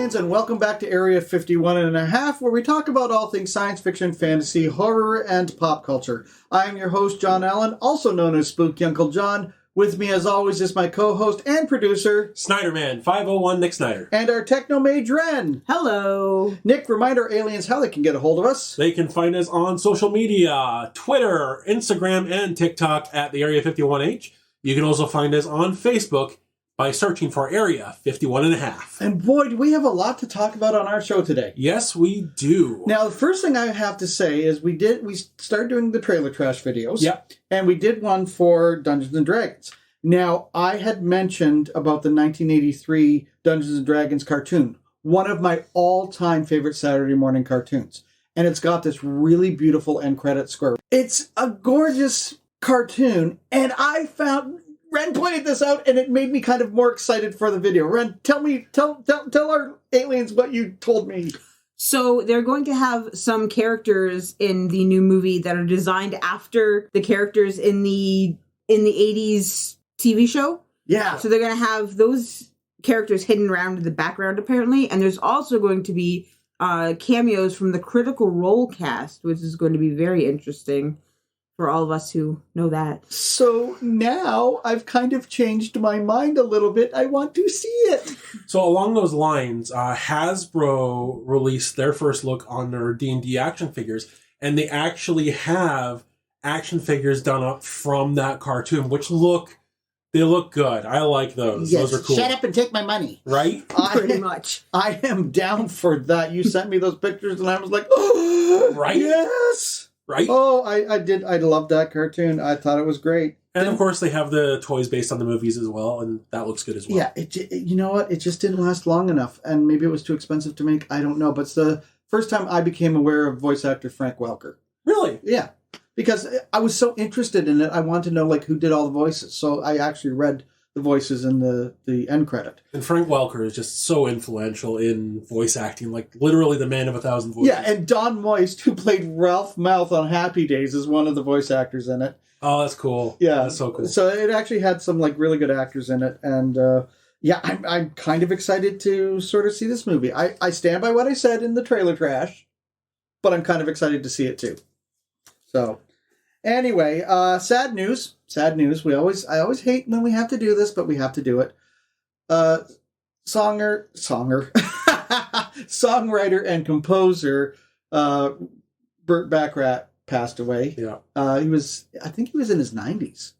aliens, and welcome back to Area 51 and a half, where we talk about all things science fiction, fantasy, horror, and pop culture. I am your host, John Allen, also known as Spooky Uncle John. With me, as always, is my co-host and producer, Snyderman, 501 Nick Snyder. And our techno-mage, Wren. Hello. Nick, remind our aliens how they can get a hold of us. They can find us on social media, Twitter, Instagram, and TikTok at the Area 51H. You can also find us on Facebook by searching for Area 51 and a half. And boy, do we have a lot to talk about on our show today. Yes, we do. Now, the first thing I have to say is we started doing the trailer trash videos. Yep. And we did one for Dungeons and Dragons. Now, I had mentioned about the 1983 Dungeons and Dragons cartoon, one of my all-time favorite Saturday morning cartoons. And it's got this really beautiful end credit score. It's a gorgeous cartoon, and Ren pointed this out, and it made me kind of more excited for the video. Ren, tell our aliens what you told me. So they're going to have some characters in the new movie that are designed after the characters in the 80s TV show. Yeah. So they're going to have those characters hidden around in the background, apparently. And there's also going to be cameos from the Critical Role cast, which is going to be very interesting for all of us who know that. So now I've kind of changed my mind a little bit. I want to see it. So along those lines, Hasbro released their first look on their D&D action figures, and they actually have action figures done up from that cartoon, which look good. I like those. Yes. Those are cool. Shut up and take my money. Right? Pretty much. I am down for that. You sent me those pictures, and I was like, oh, right? Yes. Right? Oh, I did. I loved that cartoon. I thought it was great. And of course, they have the toys based on the movies as well, and that looks good as well. Yeah, you know what? It just didn't last long enough, and maybe it was too expensive to make. I don't know, but it's the first time I became aware of voice actor Frank Welker. Really? Yeah, because I was so interested in it. I wanted to know who did all the voices, so I actually read the voices in the end credit. And Frank Welker is just so influential in voice acting, literally the man of 1,000 voices. Yeah, and Don Moist, who played Ralph Mouth on Happy Days, is one of the voice actors in it. Oh, that's cool. Yeah, that's so cool. So it actually had some really good actors in it, and I'm kind of excited to sort of see this movie. I stand by what I said in the trailer trash, but I'm kind of excited to see it too. So, anyway, sad news. Sad news. I always hate when we have to do this, but we have to do it. Songwriter and composer Burt Bacharach passed away. Yeah. I think he was in his 90s.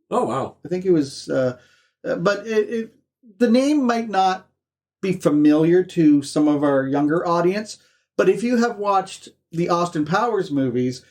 Oh, wow. I think he was, but the name might not be familiar to some of our younger audience, but if you have watched the Austin Powers movies,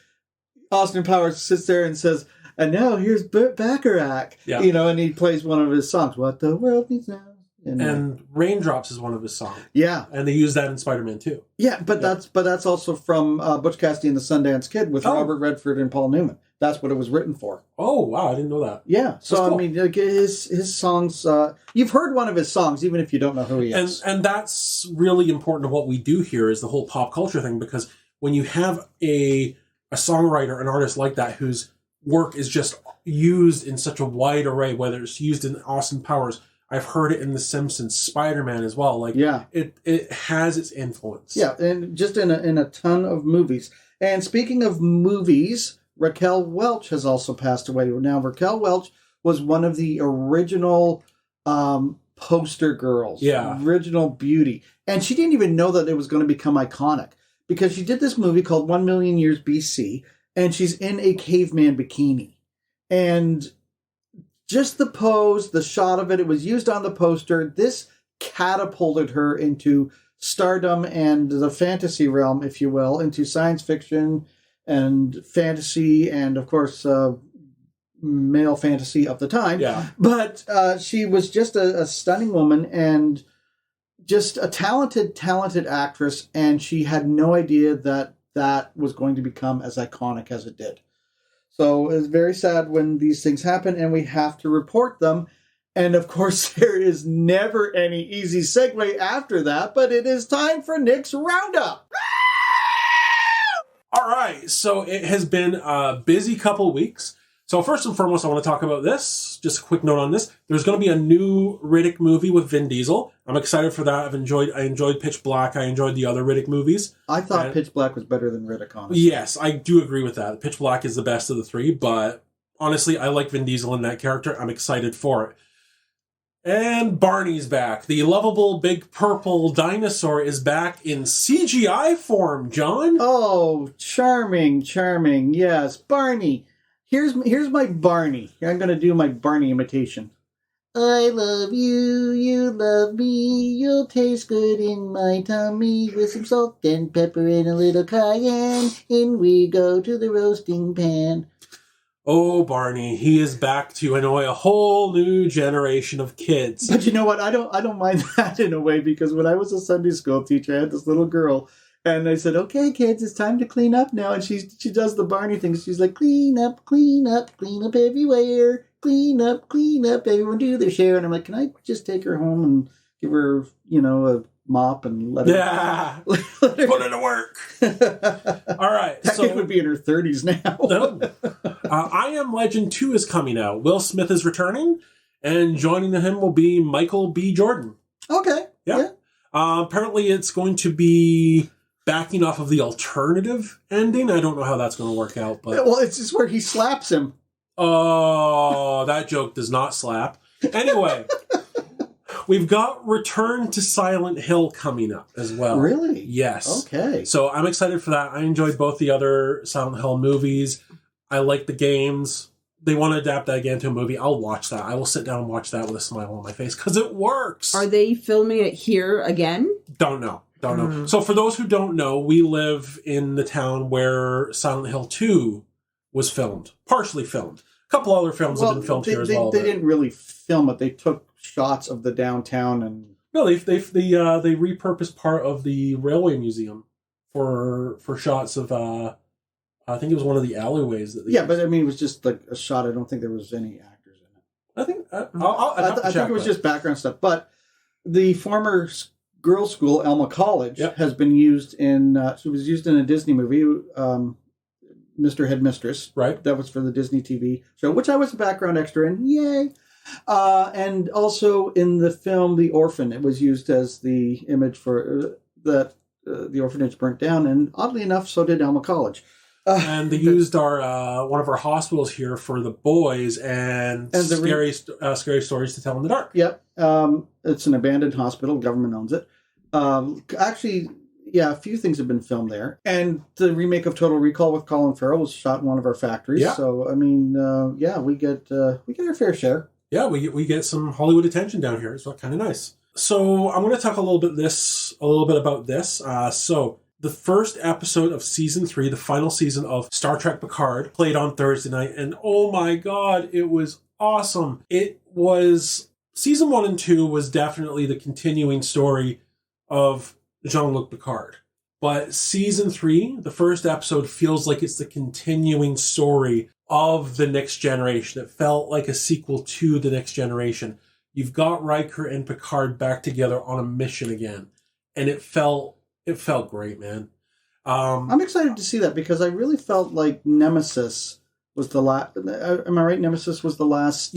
Austin Powers sits there and says, and now here's Burt Bacharach, yeah. And he plays one of his songs, What the World Needs Now. And Raindrops is one of his songs. Yeah. And they use that in Spider-Man 2. Yeah, but that's also from Butch Cassidy and the Sundance Kid with Robert Redford and Paul Newman. That's what it was written for. Oh, wow, I didn't know that. Yeah, so cool. I mean, his songs, you've heard one of his songs, even if you don't know who he is. And that's really important to what we do here is the whole pop culture thing, because when you have a songwriter, an artist like that, whose work is just used in such a wide array, whether it's used in Austin Powers, I've heard it in The Simpsons, Spider-Man as well. It has its influence. Yeah, and just in a ton of movies. And speaking of movies, Raquel Welch has also passed away. Now, Raquel Welch was one of the original poster girls. Yeah. Original beauty. And she didn't even know that it was going to become iconic, because she did this movie called 1 Million Years BC, and she's in a caveman bikini. And just the pose, the shot of it, it was used on the poster. This catapulted her into stardom and the fantasy realm, if you will, into science fiction and fantasy and, of course, male fantasy of the time. Yeah. But she was just a stunning woman and just a talented actress, and she had no idea that was going to become as iconic as it did. So it's very sad when these things happen, and we have to report them. And, of course, there is never any easy segue after that, but it is time for Nick's Roundup. All right, so it has been a busy couple weeks. So first and foremost, I want to talk about this. Just a quick note on this. There's going to be a new Riddick movie with Vin Diesel. I'm excited for that. I enjoyed Pitch Black. I enjoyed the other Riddick movies. I thought Pitch Black was better than Riddick, honestly. Yes, I do agree with that. Pitch Black is the best of the three, but honestly, I like Vin Diesel in that character. I'm excited for it. And Barney's back. The lovable big purple dinosaur is back in CGI form, John. Oh, charming, charming. Yes, Barney. Here's my Barney. I'm going to do my Barney imitation. I love you, you love me, you'll taste good in my tummy with some salt and pepper and a little cayenne. In we go to the roasting pan. Oh, Barney, he is back to annoy a whole new generation of kids. But you know what? I don't mind that in a way, because when I was a Sunday school teacher, I had this little girl, and I said, "Okay, kids, it's time to clean up now." And she does the Barney thing. She's like, clean up everywhere, clean up, everyone do their share." And I'm like, "Can I just take her home and give her, a mop and let her, Put her to work." All right, that kid would be in her 30s now. No. I Am Legend 2 is coming out. Will Smith is returning, and joining him will be Michael B. Jordan. Okay. Yeah. Apparently, it's going to be backing off of the alternative ending. I don't know how that's going to work out, but well, it's just where he slaps him. Oh, that joke does not slap. Anyway. We've got Return to Silent Hill coming up as well. Really? Yes. Okay. So I'm excited for that. I enjoyed both the other Silent Hill movies. I like the games. They want to adapt that again to a movie. I'll watch that. I will sit down and watch that with a smile on my face because it works. Are they filming it here again? Don't know. So for those who don't know, we live in the town where Silent Hill 2 was filmed. Partially filmed. A couple other films have been filmed here as well. They didn't really film it. They took shots of the downtown and... No, they repurposed part of the railway museum for shots of I think it was one of the alleyways that they used. But I mean it was just like a shot. I don't think there was any actors in it. I think I think it was just background stuff. But the former girls' school, Alma College, has been used in she was used in a Disney movie, Mr. Headmistress. Right. That was for the Disney TV show, which I was a background extra in. Yay. And also in the film The Orphan, it was used as the image for the orphanage burnt down, and oddly enough, so did Alma College. And they used our one of our hospitals here for the boys and scary stories to tell in the dark. Yep, it's an abandoned hospital. Government owns it. Actually, a few things have been filmed there, and the remake of Total Recall with Colin Farrell was shot in one of our factories. Yeah. So I mean, we get our fair share. Yeah, we get some Hollywood attention down here. It's kind of nice. So I'm going to talk a little bit about this. So the first episode of season 3, the final season of Star Trek Picard, played on Thursday night, and oh my god, it was awesome. It was season 1 and 2 was definitely the continuing story of Jean-Luc Picard. But season 3, the first episode, feels like it's the continuing story of the Next Generation. It felt like a sequel to the Next Generation. You've got Riker and Picard back together on a mission again, and it felt great, man. I'm excited to see that because I really felt like Nemesis was the last. Am I right? Nemesis was the last.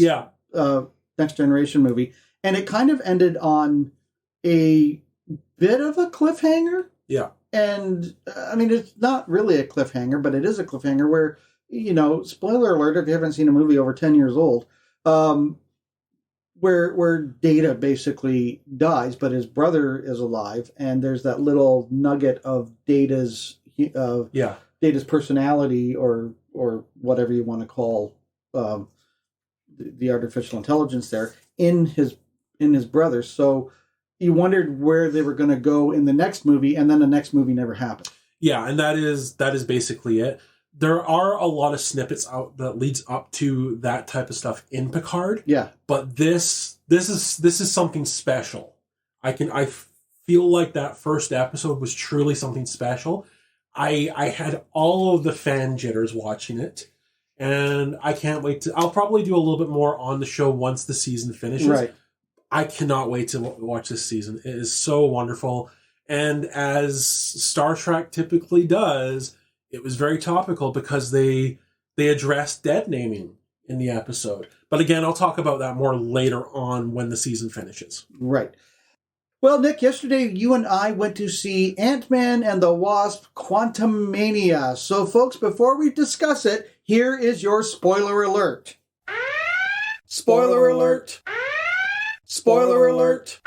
Next Generation movie, and it kind of ended on a bit of a cliffhanger. Yeah, and I mean it's not really a cliffhanger, but it is a cliffhanger where. Spoiler alert if you haven't seen a movie over 10 years old, where Data basically dies, but his brother is alive, and there's that little nugget of Data's personality or whatever you want to call the artificial intelligence there in his brother. So you wondered where they were going to go in the next movie, and then the next movie never happened. Yeah, and that is basically it. There are a lot of snippets out that leads up to that type of stuff in Picard. Yeah. But this is something special. I feel like that first episode was truly something special. I had all of the fan jitters watching it, and I can't wait I'll probably do a little bit more on the show once the season finishes. Right. I cannot wait to watch this season. It is so wonderful. And as Star Trek typically does, it was very topical because they addressed dead naming. in the episode. But again, I'll talk about that more later on when the season finishes. Right. Well, Nick, yesterday you and I went to see Ant-Man and the Wasp: Quantumania. So, folks, before we discuss it, here is your spoiler alert. Spoiler alert. Spoiler alert.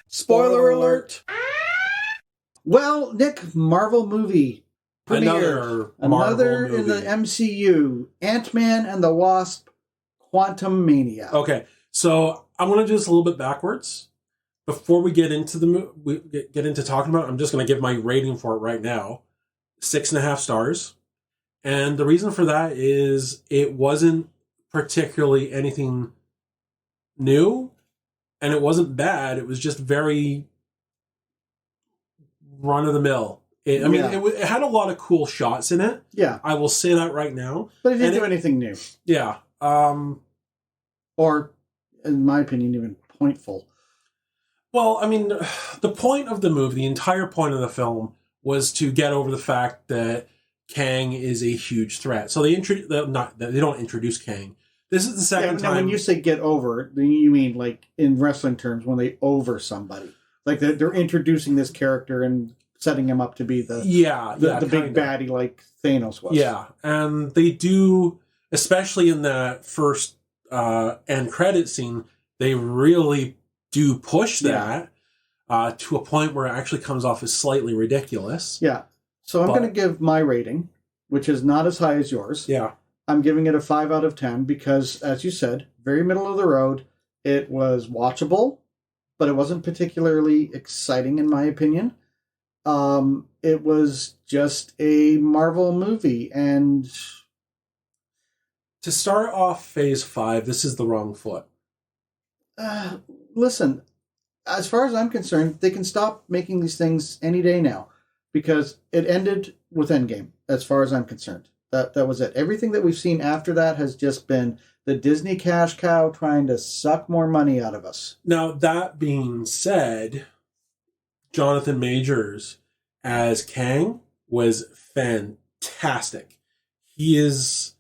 Spoiler alert. Well, Nick, Marvel movie premiere. Another movie in the MCU. Ant-Man and the Wasp: Quantumania. Okay, so I'm going to do this a little bit backwards. Before we get into get into talking about it, I'm just going to give my rating for it right now. 6.5 stars. And the reason for that is it wasn't particularly anything new, and it wasn't bad. It was just very run-of-the-mill. It had a lot of cool shots in it. Yeah. I will say that right now. But it didn't do anything new. Yeah. Or, in my opinion, even pointful. Well, I mean, the point of the movie, the entire point of the film, was to get over the fact that Kang is a huge threat. So they don't introduce Kang. This is the second time. When you say get over, you mean like in wrestling terms when they over somebody, like they're introducing this character and setting him up to be the big baddie like Thanos was. Yeah, and they do, especially in the first end credit scene, they really do push that to a point where it actually comes off as slightly ridiculous. Yeah. So I'm going to give my rating, which is not as high as yours. Yeah. I'm giving it a 5 out of 10 because, as you said, very middle of the road. It was watchable, but it wasn't particularly exciting in my opinion. It was just a Marvel movie, and to start off Phase 5, this is the wrong foot. Listen, as far as I'm concerned, they can stop making these things any day now because it ended with Endgame, as far as I'm concerned. That was it. Everything that we've seen after that has just been the Disney cash cow trying to suck more money out of us. Now, that being said, Jonathan Majors as Kang was fantastic. He's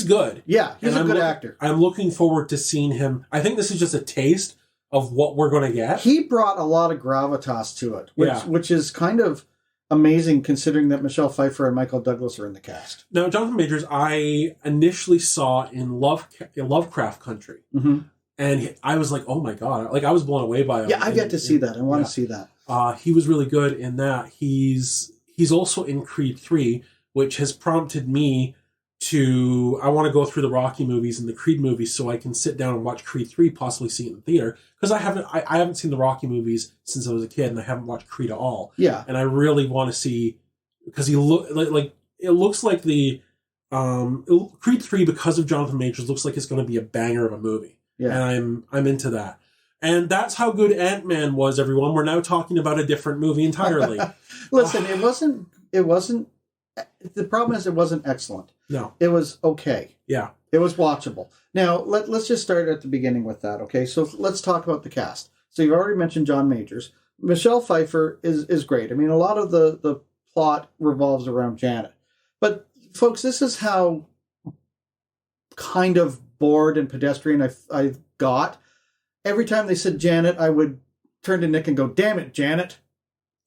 good. Yeah, he's a good actor. I'm looking forward to seeing him. I think this is just a taste of what we're going to get. He brought a lot of gravitas to it, which is kind of amazing considering that Michelle Pfeiffer and Michael Douglas are in the cast. Now, Jonathan Majors, I initially saw in Lovecraft Country. Mm-hmm. And I was like, oh my God. Like, I was blown away by him. Yeah, I get to see that. I want to see that. He was really good in that. He's also in Creed 3, which has prompted me I want to go through the Rocky movies and the Creed movies so I can sit down and watch Creed 3, possibly see it in theater. Because I haven't seen the Rocky movies since I was a kid, and I haven't watched Creed at all. Yeah. And I really want to see, because it looks like the Creed 3, because of Jonathan Majors, looks like it's going to be a banger of a movie. Yeah. And I'm into that. And that's how good Ant-Man was, everyone. We're now talking about a different movie entirely. Listen, it wasn't, the problem is it wasn't excellent. No. It was okay. Yeah. It was watchable. Now, let's just start at the beginning with that, okay? So let's talk about the cast. So you've already mentioned John Majors. Michelle Pfeiffer is great. I mean, a lot of the plot revolves around Janet. But, folks, this is how kind of bored and pedestrian I got. Every time they said Janet, I would turn to Nick and go, "Damn it, Janet,"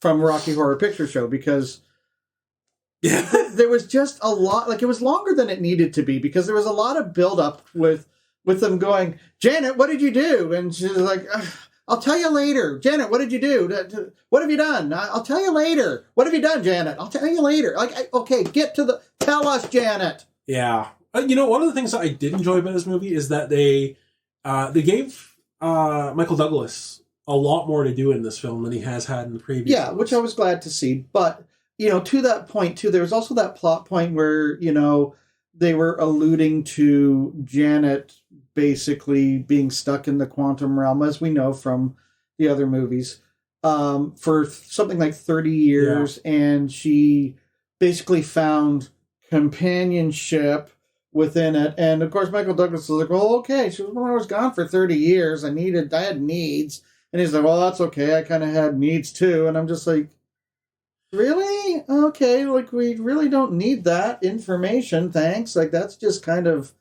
from Rocky Horror Picture Show, because there was just a lot, like it was longer than it needed to be, because there was a lot of build-up with them going, "Janet, what did you do?" And she's like, "I'll tell you later." "Janet, what did you do? What have you done?" "I'll tell you later." "What have you done, Janet?" "I'll tell you later." Like, okay, tell us, Janet. Yeah. One of the things that I did enjoy about this movie is that they gave Michael Douglas a lot more to do in this film than he has had in the previous. Yeah, which I was glad to see. But, to that point, too, there was also that plot point where, they were alluding to Janet basically being stuck in the quantum realm, as we know from the other movies, for something like 30 years. Yeah. And she basically found companionship within it. And of course Michael Douglas was like, "Well, okay, she was gone for 30 years. I had needs." And he's like, "Well, that's okay. I kind of had needs too." And I'm just like, really? Okay, like we really don't need that information, thanks. Like that's just kind of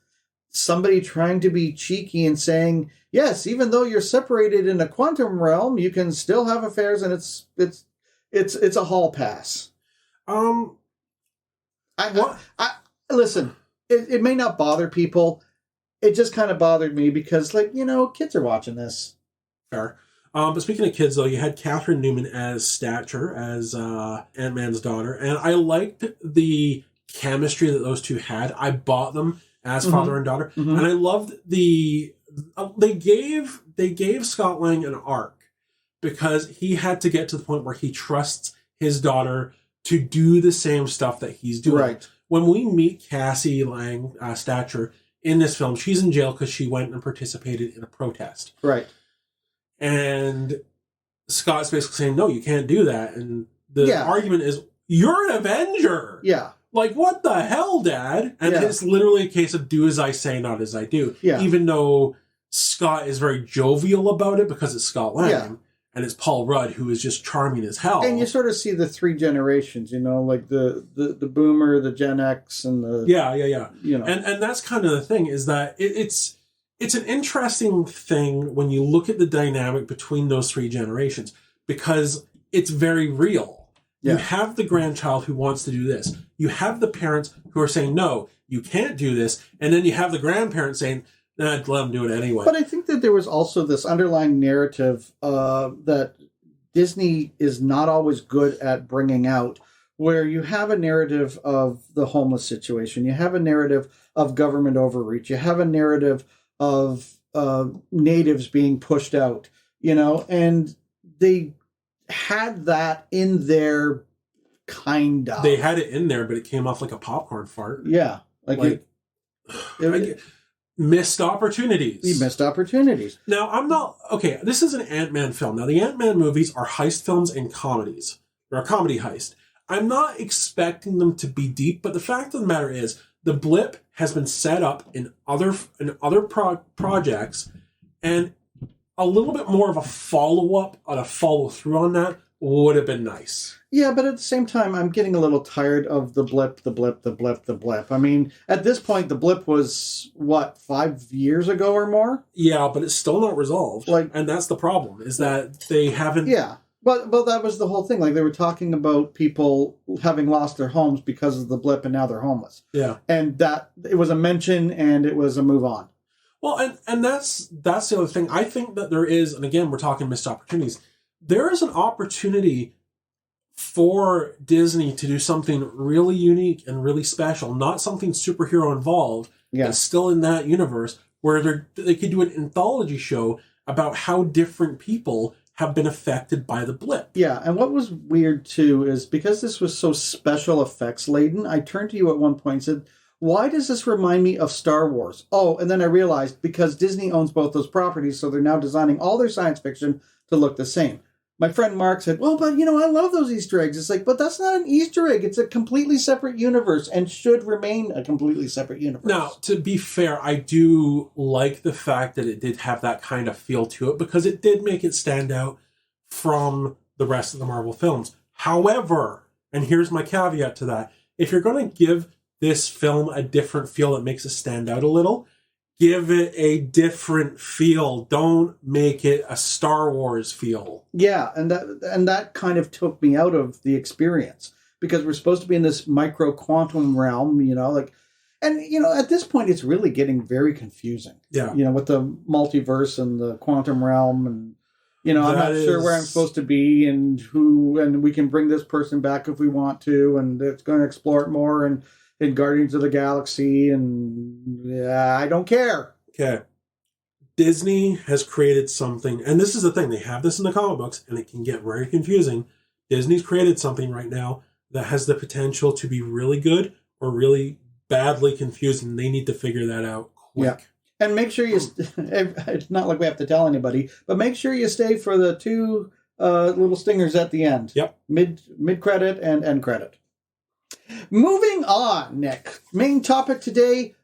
somebody trying to be cheeky and saying, yes, even though you're separated in a quantum realm, you can still have affairs, and it's a hall pass. Listen, it may not bother people. It just kind of bothered me because, like, kids are watching this. Fair. But speaking of kids, though, you had Catherine Newman as Stature, as Ant-Man's daughter, and I liked the chemistry that those two had. I bought them as father and daughter, and I loved they gave Scott Lang an arc because he had to get to the point where he trusts his daughter to do the same stuff that he's doing. Right. When we meet Cassie Lang, Stature, in this film, she's in jail because she went and participated in a protest. Right. And Scott's basically saying, no, you can't do that. And the argument is, you're an Avenger. Yeah. Like, what the hell, Dad? And it's literally a case of do as I say, not as I do. Yeah. Even though Scott is very jovial about it because it's Scott Lang. Yeah. And it's Paul Rudd, who is just charming as hell. And you sort of see the three generations, like the boomer, the Gen X, and the... Yeah. And that's kind of the thing, is that it's an interesting thing when you look at the dynamic between those three generations, because it's very real. Yeah. You have the grandchild who wants to do this. You have the parents who are saying, no, you can't do this. And then you have the grandparents saying, let them do it anyway. But I think that there was also this underlying narrative that Disney is not always good at bringing out, where you have a narrative of the homeless situation. You have a narrative of government overreach. You have a narrative of natives being pushed out, and they had that in there, kind of. They had it in there, but it came off like a popcorn fart. Yeah. Missed opportunities. You missed opportunities. Now, I'm not... Okay, this is an Ant-Man film. Now, the Ant-Man movies are heist films and comedies. They're a comedy heist. I'm not expecting them to be deep, but the fact of the matter is, the blip has been set up in other projects, and a little bit more of a follow-up and a follow-through on that would have been nice. Yeah, but at the same time, I'm getting a little tired of the blip. I mean, at this point, the blip was, 5 years ago or more? Yeah, but it's still not resolved. And that's the problem, is that they haven't... Yeah, but that was the whole thing. Like, they were talking about people having lost their homes because of the blip, and now they're homeless. Yeah. And that, it was a mention, and it was a move on. Well, and that's the other thing. I think that there is, and again, we're talking missed opportunities, there is an opportunity for Disney to do something really unique and really special, not something superhero involved, but still in that universe, where they could do an anthology show about how different people have been affected by the blip. Yeah, and what was weird too is because this was so special effects laden, I turned to you at one point and said, why does this remind me of Star Wars? Oh, and then I realized because Disney owns both those properties, so they're now designing all their science fiction to look the same. My friend Mark said, well, but, I love those Easter eggs. It's like, but that's not an Easter egg. It's a completely separate universe and should remain a completely separate universe. Now, to be fair, I do like the fact that it did have that kind of feel to it because it did make it stand out from the rest of the Marvel films. However, and here's my caveat to that, if you're going to give this film a different feel that makes it stand out a little, give it a different feel. Don't make it a Star Wars feel. Yeah, and that kind of took me out of the experience because we're supposed to be in this micro quantum realm, at this point it's really getting very confusing. Yeah. With the multiverse and the quantum realm and I'm not sure where I'm supposed to be and who, and we can bring this person back if we want to, and it's going to explore it more and in Guardians of the Galaxy, and I don't care. Okay. Disney has created something, and this is the thing, they have this in the comic books, and it can get very confusing. Disney's created something right now that has the potential to be really good or really badly confusing. They need to figure that out quick. Yeah. And make sure it's not like we have to tell anybody, but make sure you stay for the two little stingers at the end. Yep. Mid-credit and end credit. Moving on, Nick. Main topic today,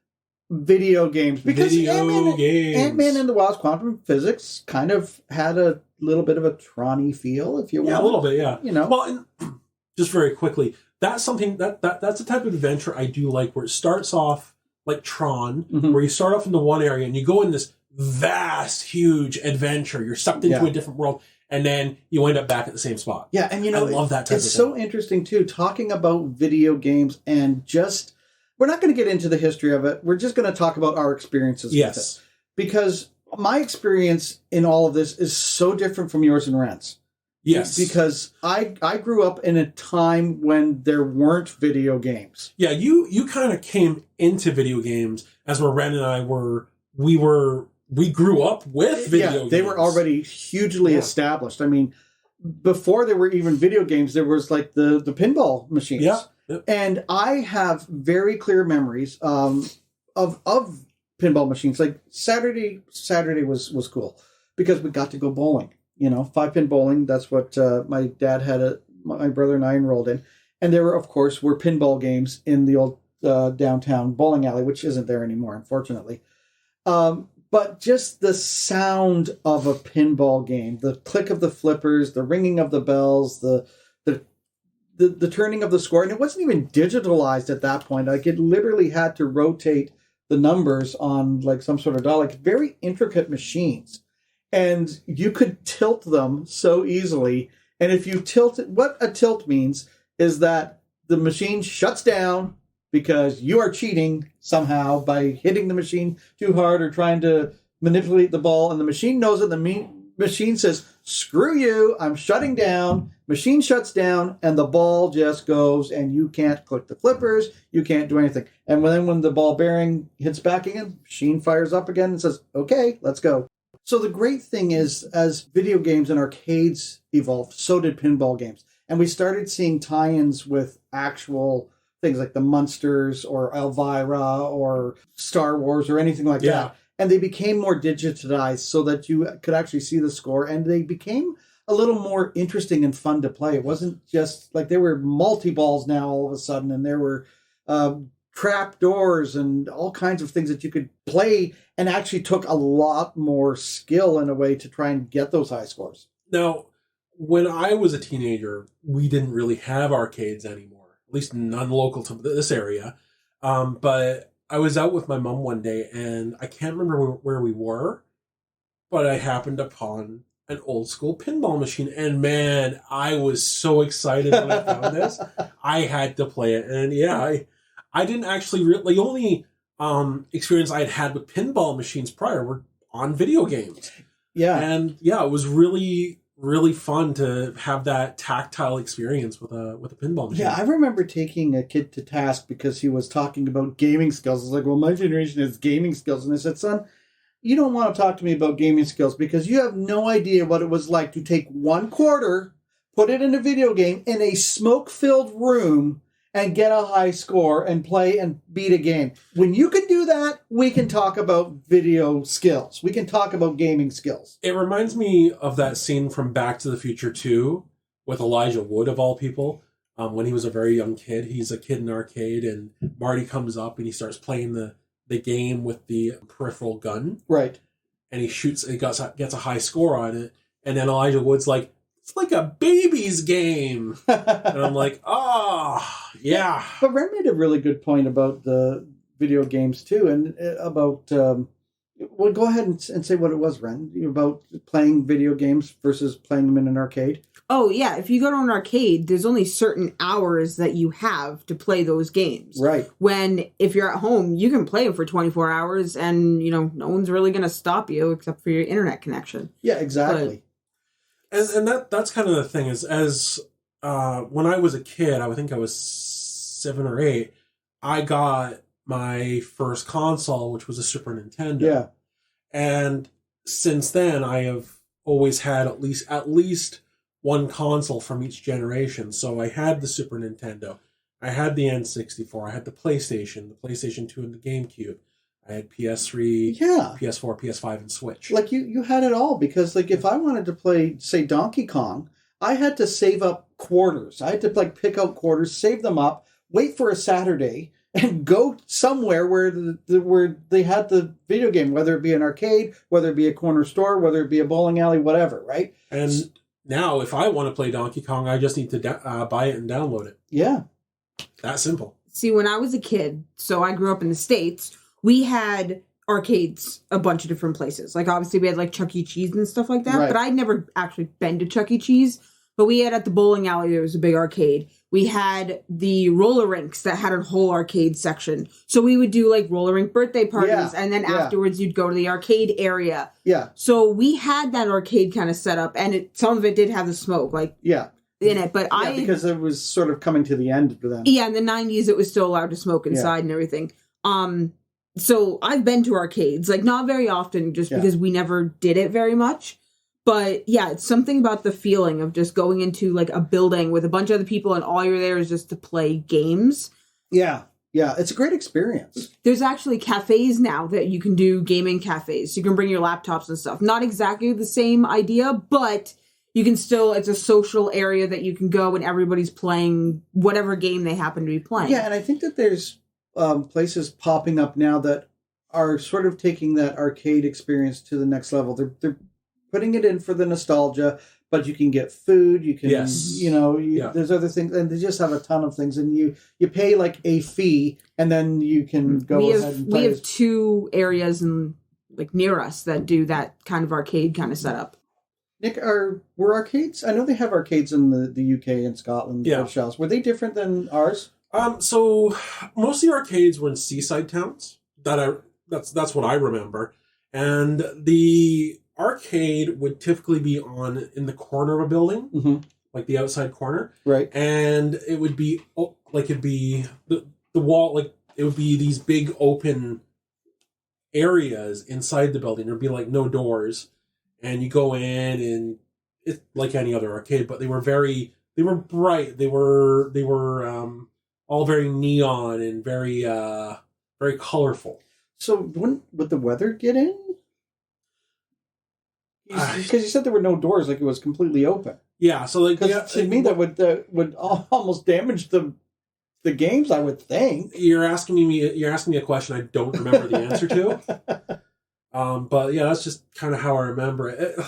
video games. Because Ant-Man and the Wasp Quantum Physics kind of had a little bit of a Tron-y feel, if you want. Yeah, a little bit, yeah. Well, and just very quickly, that's something that's a type of adventure I do like, where it starts off like Tron, where you start off in the one area and you go in this vast, huge adventure. You're sucked into a different world, and then you end up back at the same spot. Yeah, and I love that type of thing. It's so interesting, too, talking about video games and just... We're not going to get into the history of it. We're just going to talk about our experiences with it. Because my experience in all of this is so different from yours and Ren's. Yes. Because I grew up in a time when there weren't video games. Yeah, you kind of came into video games as where Ren and I we grew up with video games. They were already hugely established. I mean, before there were even video games, there was like the pinball machines. Yeah. Yep. And I have very clear memories of pinball machines. Like Saturday was cool because we got to go bowling. 5-pin bowling. That's what my dad had. My brother and I enrolled in, and there were pinball games in the old downtown bowling alley, which isn't there anymore, unfortunately. But just the sound of a pinball game, the click of the flippers, the ringing of the bells, the turning of the score, and it wasn't even digitalized at that point. Like it literally had to rotate the numbers on like some sort of dial, like very intricate machines. And you could tilt them so easily. And if you tilt it, what a tilt means is that the machine shuts down because you are cheating somehow by hitting the machine too hard or trying to manipulate the ball. And the machine knows it. The machine says, screw you, I'm shutting down. Machine shuts down and the ball just goes and you can't click the flippers. You can't do anything. And then when the ball bearing hits back again, machine fires up again and says, okay, let's go. So the great thing is, as video games and arcades evolved, so did pinball games. And we started seeing tie-ins with actual things like the Munsters or Elvira or Star Wars or anything like that. And they became more digitized so that you could actually see the score. And they became a little more interesting and fun to play. It wasn't just like there were multi-balls now all of a sudden. And there were trap doors and all kinds of things that you could play, and actually took a lot more skill in a way to try and get those high scores. Now, when I was a teenager, we didn't really have arcades anymore, at least none local to this area. But I was out with my mom one day, and I can't remember where we were, but I happened upon an old school pinball machine, and man, I was so excited when I found this. I had to play it, and I didn't actually the only experience I had with pinball machines prior were on video games. Yeah. And it was really, really fun to have that tactile experience with a pinball machine. Yeah, I remember taking a kid to task because he was talking about gaming skills. I was like, well, my generation has gaming skills. And I said, son, you don't want to talk to me about gaming skills because you have no idea what it was like to take 1 quarter, put it in a video game in a smoke-filled room, and get a high score and play and beat a game. When you can do that, we can talk about video skills. We can talk about gaming skills. It reminds me of that scene from Back to the Future 2 with Elijah Wood, of all people. When he was a very young kid. He's a kid in an arcade, and Marty comes up and he starts playing the game with the peripheral gun. Right. And he gets a high score on it. And then Elijah Wood's like, it's like a baby's game. And I'm like, yeah. But Ren made a really good point about the video games, too, and about... well, go ahead and say what it was, Ren, about playing video games versus playing them in an arcade. Oh, yeah. If you go to an arcade, there's only certain hours that you have to play those games. Right. When, if you're at home, you can play them for 24 hours and, no one's really going to stop you except for your internet connection. Yeah, exactly. And that's kind of the thing is, as when I was a kid, I think I was 7 or 8, I got my first console, which was a Super Nintendo. Yeah. And since then, I have always had at least one console from each generation. So I had the Super Nintendo, I had the N64, I had the PlayStation 2 and the GameCube. I had PS3, PS4, PS5, and Switch. Like, you had it all, because, like, if I wanted to play, say, Donkey Kong, I had to save up quarters. I had to, like, pick out quarters, save them up, wait for a Saturday, and go somewhere where they had the video game, whether it be an arcade, whether it be a corner store, whether it be a bowling alley, whatever, right? And now, if I want to play Donkey Kong, I just need to buy it and download it. Yeah. That simple. See, when I was a kid, so I grew up in the States, we had arcades a bunch of different places. Like, obviously, we had, like, Chuck E. Cheese and stuff like that. Right. But I'd never actually been to Chuck E. Cheese. But we had at the bowling alley, there was a big arcade. We had the roller rinks that had a whole arcade section. So we would do, like, roller rink birthday parties. Yeah, And then yeah. afterwards, you'd go to the arcade area. Yeah. So we had that arcade kind of set up. And some of it did have the smoke, like, Yeah. in it. But Yeah, because it was sort of coming to the end for them. Yeah, in the 90s, it was still allowed to smoke inside and everything. So I've been to arcades, like, not very often, just because we never did it very much. But yeah, it's something about the feeling of just going into, like, a building with a bunch of other people and all you're there is just to play games. Yeah. Yeah. It's a great experience. There's actually cafes now that you can do gaming cafes. You can bring your laptops and stuff. Not exactly the same idea, but you can still, it's a social area that you can go and everybody's playing whatever game they happen to be playing. Yeah, and I think that there's places popping up now that are sort of taking that arcade experience to the next level. They're putting it in for the nostalgia, but you can get food, you can, there's other things, and they just have a ton of things, and you pay like a fee, and then you can go ahead and play. We have two areas in, like, near us that do that kind of arcade kind of setup. Nick, were arcades? I know they have arcades in the UK and Scotland. Yeah. Shells. Were they different than ours? So most of the arcades were in seaside towns. That's what I remember. And the arcade would typically be in the corner of a building, like the outside corner, right? And it would be it'd be the wall, like it would be these big open areas inside the building. There'd be like no doors. And you go in, and it's like any other arcade, but they were bright. They were all very neon and very very colorful. So would the weather get in? Because you said there were no doors, like it was completely open. Yeah, so like to me that would almost damage the games, I would think. You're asking me a question I don't remember the answer to. But yeah, that's just kind of how I remember it.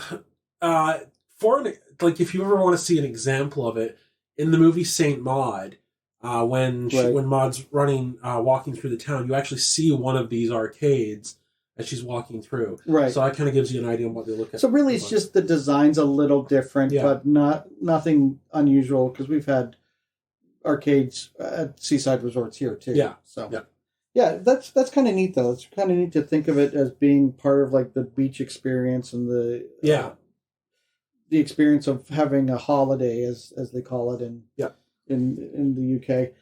If you ever want to see an example of it, in the movie Saint Maud, when Maud's walking through the town, you actually see one of these arcades as she's walking through. Right. So that kind of gives you an idea of what they look at. So really, it's just the design's a little different, but nothing unusual, because we've had arcades at seaside resorts here too. Yeah. So. Yeah. Yeah, that's kind of neat, though. It's kind of neat to think of it as being part of, like, the beach experience and the experience of having a holiday, as they call it in the UK.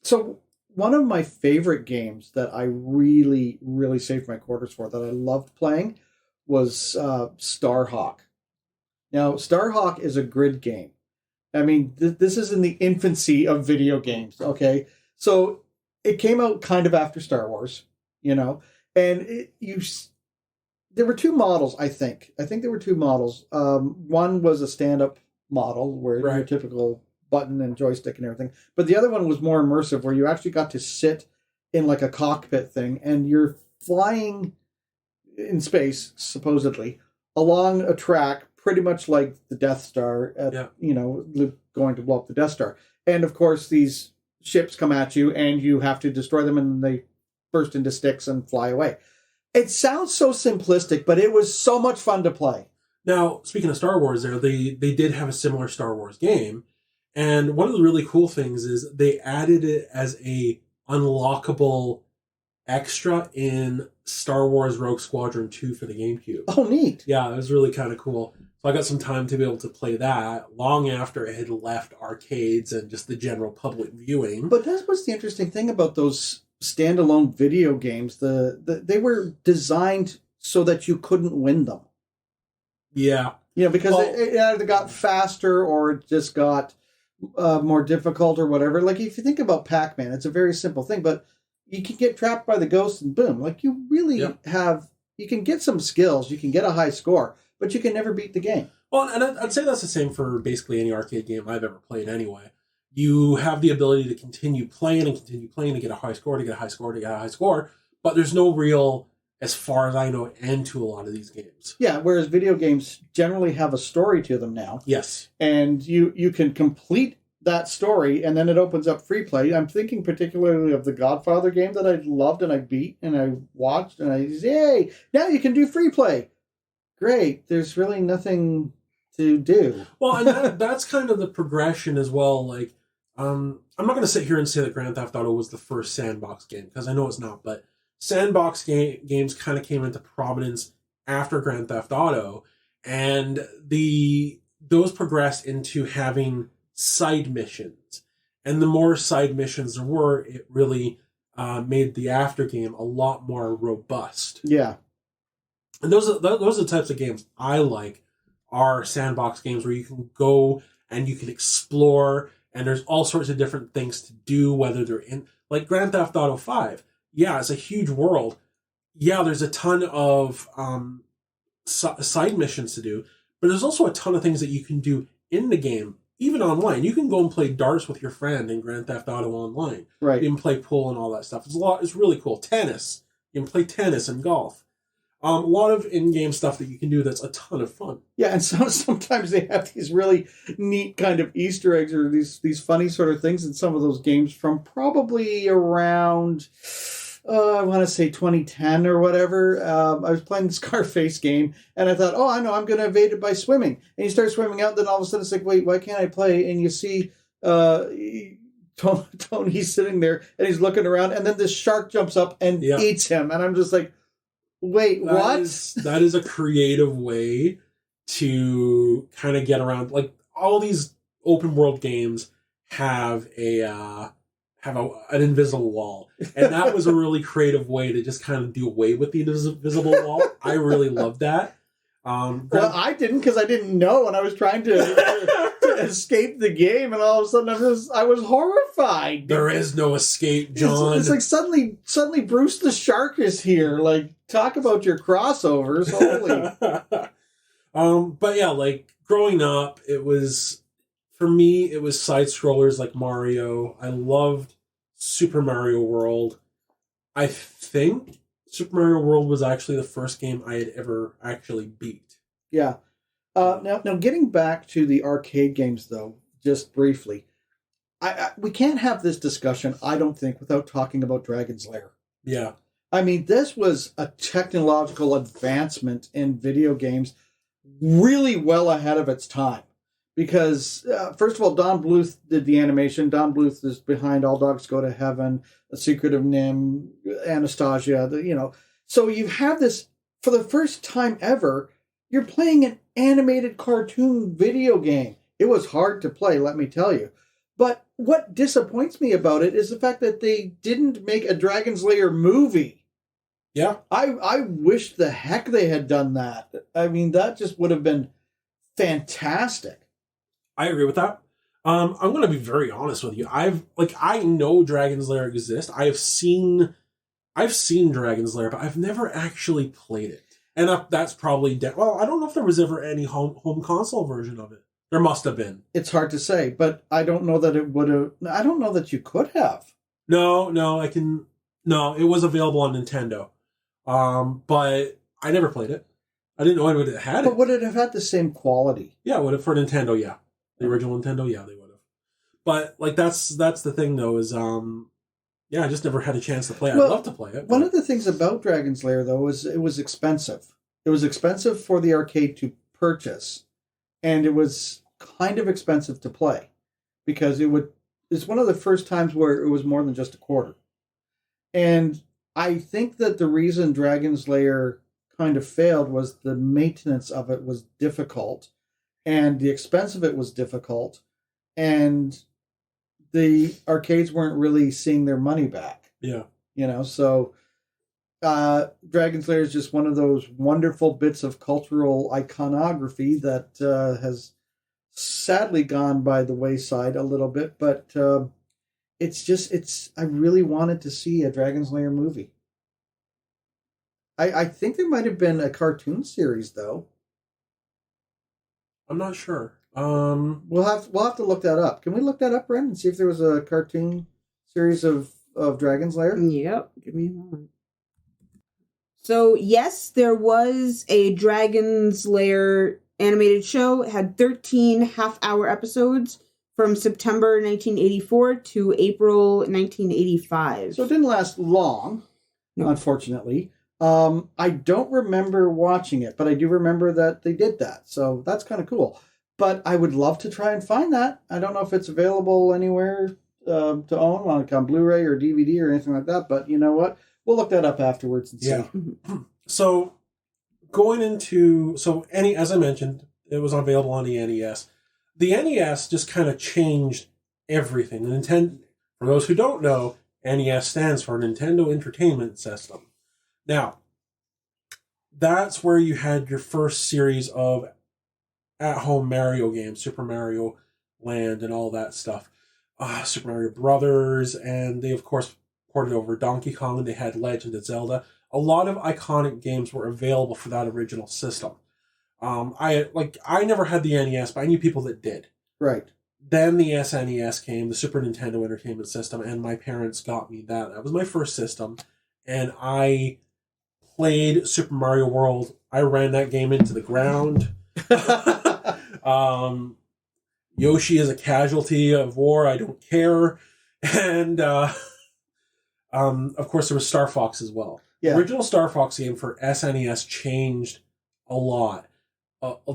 So one of my favorite games that I really, really saved my quarters for, that I loved playing, was Starhawk. Now, Starhawk is a grid game. I mean, this is in the infancy of video games. Okay, so it came out kind of after Star Wars, and there were two models, I think. I think there were two models. One was a stand-up model where your typical button and joystick and everything. But the other one was more immersive, where you actually got to sit in like a cockpit thing, and you're flying in space, supposedly, along a track, pretty much like the Death Star, Luke going to blow up the Death Star. And of course, these ships come at you, and you have to destroy them, and they burst into sticks and fly away. It sounds so simplistic, but it was so much fun to play. Now, speaking of Star Wars, they did have a similar Star Wars game, and one of the really cool things is they added it as a unlockable extra in Star Wars Rogue Squadron 2 for the GameCube. Oh, neat. Yeah, it was really kind of cool. So I got some time to be able to play that long after it had left arcades and just the general public viewing. But that was the interesting thing about those standalone video games. They were designed so that you couldn't win them. Yeah. Because it either got faster or it just got more difficult or whatever. Like, if you think about Pac-Man, it's a very simple thing, but you can get trapped by the ghost and boom. Like, you really you can get some skills, you can get a high score, but you can never beat the game. Well, and I'd say that's the same for basically any arcade game I've ever played anyway. You have the ability to continue playing to get a high score, but there's no real, as far as I know, end to a lot of these games. Yeah, whereas video games generally have a story to them now. Yes. And you can complete that story, and then it opens up free play. I'm thinking particularly of the Godfather game that I loved and I beat and I watched and yay! Now you can do free play. Great. There's really nothing to do. Well, and that's kind of the progression as well. Like, I'm not going to sit here and say that Grand Theft Auto was the first sandbox game, because I know it's not, but sandbox games kind of came into prominence after Grand Theft Auto, and those progressed into having side missions. And the more side missions there were, it really made the after game a lot more robust. Yeah. And those are the types of games I like, are sandbox games where you can go and you can explore, and there's all sorts of different things to do, whether they're in, like Grand Theft Auto 5. Yeah, it's a huge world. Yeah, there's a ton of side missions to do, but there's also a ton of things that you can do in the game, even online. You can go and play darts with your friend in Grand Theft Auto Online. Right. You can play pool and all that stuff. It's really cool. Tennis. You can play tennis and golf. A lot of in-game stuff that you can do that's a ton of fun. Yeah, and sometimes they have these really neat kind of Easter eggs or these funny sort of things in some of those games from probably around, I want to say 2010 or whatever. I was playing the Scarface game, and I thought, oh, I know, I'm going to evade it by swimming. And you start swimming out, and then all of a sudden it's like, wait, why can't I play? And you see Tony's sitting there, and he's looking around, and then this shark jumps up and eats him. And I'm just like, wait, what? That is a creative way to kind of get around. Like, all these open world games have an invisible wall, and that was a really creative way to just kind of do away with the invisible wall. I really loved that. Well, I didn't, because I didn't know, and I was trying to escape the game, and all of a sudden I was horrified. There is no escape, John. It's like suddenly Bruce the Shark is here. Like, talk about your crossovers, holy. But yeah, like, growing up, for me, it was side scrollers like Mario. I loved Super Mario World. I think Super Mario World was actually the first game I had ever actually beat. Yeah. Now, getting back to the arcade games, though, just briefly, we can't have this discussion, I don't think, without talking about Dragon's Lair. Yeah. I mean, this was a technological advancement in video games really well ahead of its time. Because, first of all, Don Bluth did the animation. Don Bluth is behind All Dogs Go to Heaven, The Secret of Nim, Anastasia, So you have this, for the first time ever, you're playing an animated cartoon video game. It was hard to play, let me tell you. But what disappoints me about it is the fact that they didn't make a Dragon's Lair movie. Yeah. I wish the heck they had done that. I mean, that just would have been fantastic. I agree with that. I'm going to be very honest with you. I know Dragon's Lair exists. I've seen Dragon's Lair, but I've never actually played it. And that's probably well, I don't know if there was ever any home console version of it. There must have been. It's hard to say, but I don't know that it would have. I don't know that you could have. No, it was available on Nintendo. But I never played it. I didn't know anyone that had it. But would it have had the same quality? Yeah, would have for Nintendo, yeah. The original Nintendo, yeah, they would have. But like that's the thing though, is I just never had a chance to play it. I'd love to play it. One of the things about Dragon's Lair though is it was expensive. It was expensive for the arcade to purchase, and it was kind of expensive to play. Because it's one of the first times where it was more than just a quarter. And I think that the reason Dragon's Lair kind of failed was the maintenance of it was difficult, and the expense of it was difficult, and the arcades weren't really seeing their money back. Yeah. So Dragon's Lair is just one of those wonderful bits of cultural iconography that has sadly gone by the wayside a little bit, but I really wanted to see a Dragon's Lair movie. I think there might have been a cartoon series though. I'm not sure. We'll have to look that up. Can we look that up, Ren, and see if there was a cartoon series of Dragon's Lair? Yep. Give me a moment. So yes, there was a Dragon's Lair animated show. It had 13 half-hour episodes from September 1984 to April 1985. So it didn't last long, unfortunately. I don't remember watching it, but I do remember that they did that. So that's kind of cool. But I would love to try and find that. I don't know if it's available anywhere to own, like on Blu-ray or DVD or anything like that. But you know what? We'll look that up afterwards and see. Yeah. So as I mentioned, it was available on the NES. The NES just kind of changed everything. For those who don't know, NES stands for Nintendo Entertainment System. Now, that's where you had your first series of at-home Mario games, Super Mario Land and all that stuff. Super Mario Brothers, and they, of course, ported over Donkey Kong, and they had Legend of Zelda. A lot of iconic games were available for that original system. I never had the NES, but I knew people that did. Right. Then the SNES came, the Super Nintendo Entertainment System, and my parents got me that. That was my first system, and I played Super Mario World. I ran that game into the ground. Yoshi is a casualty of war. I don't care. And of course, there was Star Fox as well. Yeah. The original Star Fox game for SNES changed a lot,